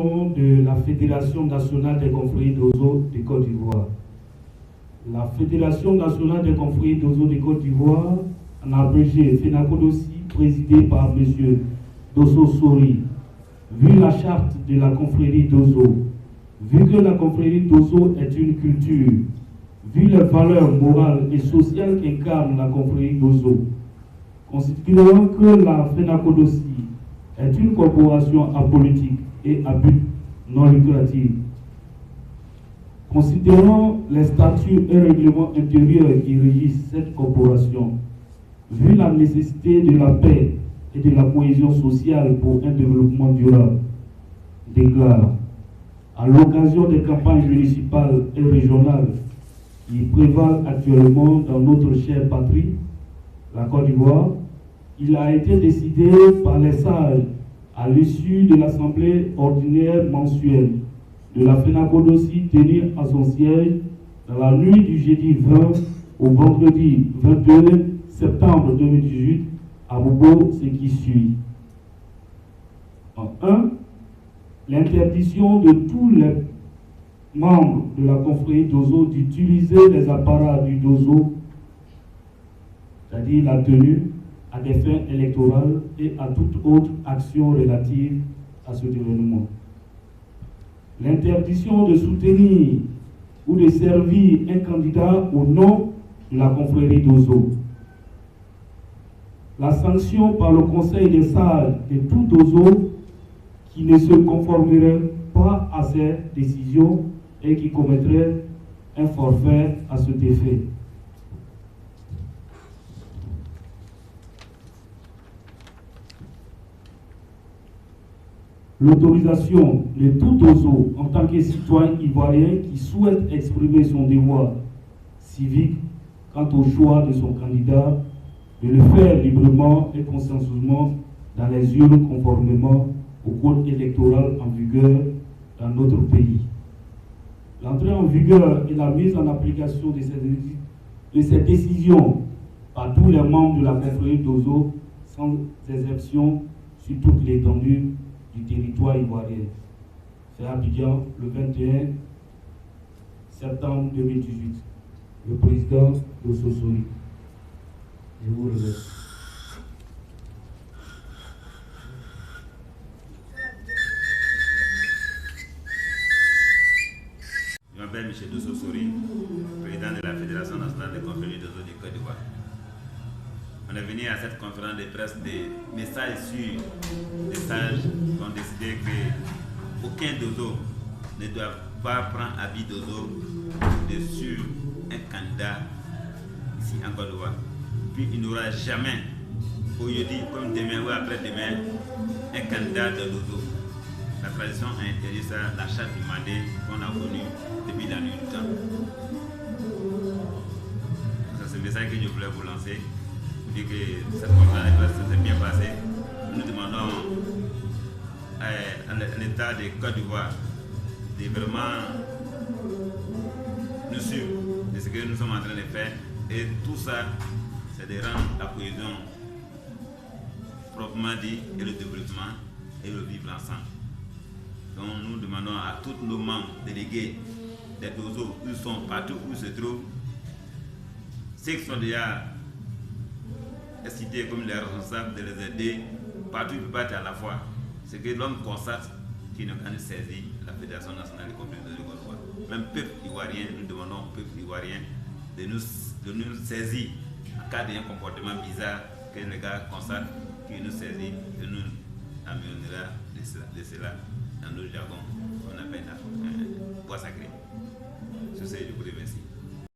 De la Fédération nationale des confréries d'Ozo de Côte d'Ivoire. La Fédération nationale des confréries d'Ozo de Côte d'Ivoire, en abrégé FENACODOSI, présidée par M. Dosso Sori, vu la charte de la confrérie d'Ozo, vu que la confrérie d'Ozo est une culture, vu les valeurs morales et sociales qu'incarne la confrérie d'Ozo, considérant que la FENACODOSI est une corporation apolitique et à but non lucratif. Considérant les statuts et règlements intérieurs qui régissent cette corporation, vu la nécessité de la paix et de la cohésion sociale pour un développement durable, déclare, à l'occasion des campagnes municipales et régionales qui prévalent actuellement dans notre chère patrie, la Côte d'Ivoire, il a été décidé par les sages à l'issue de l'Assemblée ordinaire mensuelle de la FENACODOSI tenue à son siège dans la nuit du jeudi 20 au vendredi 22 septembre 2018 à Bobo, ce qui suit. En 1, l'interdiction de tous les membres de la confrérie d'Ozo d'utiliser les apparats du Dozo, c'est-à-dire la tenue, à des fins électorales et à toute autre action relative à ce événement. L'interdiction de soutenir ou de servir un candidat au nom de la confrérie d'Ozo. La sanction par le Conseil des sages de tout Ozo qui ne se conformerait pas à ces décisions et qui commettrait un forfait à cet effet. L'autorisation de tout Ozo en tant que citoyen ivoirien qui souhaite exprimer son devoir civique quant au choix de son candidat, de le faire librement et consensueusement dans les urnes conformément au code électoral en vigueur dans notre pays. L'entrée en vigueur et la mise en application de ces décisions par tous les membres de la confrérie d'Ozo sans exception sur toute l'étendue du territoire ivoirien. C'est Abidjan, le 21 septembre 2018. Le président Dosso Sori. Je vous remercie. Je m'appelle Michel Dosso Sori, président de la Fédération nationale des confréries d'Ozo de Côte d'Ivoire. On est venu à cette conférence de presse des messages sûrs, des sages qui ont décidé qu'aucun Dozo ne doit pas prendre habit Dozo sur un candidat ici en Côte d'Ivoire. Puis il n'y aura jamais, aujourd'hui comme demain ou après-demain, un candidat de Dozo. La tradition a interdit ça, la charte du Mandé qu'on a connue depuis la nuit du temps. C'est ce message que je voulais vous lancer. Dit que cette conférence s'est bien passée. Nous demandons à l'État de Côte d'Ivoire de vraiment nous suivre de ce que nous sommes en train de faire. Et tout ça, c'est de rendre la cohésion proprement dit et le développement et le vivre ensemble. Donc nous demandons à tous nos membres délégués des Ozo, où ils sont, partout où ils se trouvent, ceux qui sont déjà cités comme les responsables de les aider, partout ils ne peuvent pas être à la fois. C'est que l'homme constate qu'il n'a qu'à saisir la Fédération nationale des confréries de Côte d'Ivoire. Même peuple ivoirien, nous demandons au peuple ivoirien de nous saisir en cas d'un comportement bizarre que les gars constatent, qu'ils nous saisissent et nous amènera de cela dans notre jargon qu'on appelle bois sacré. Sur ce, je vous remercie.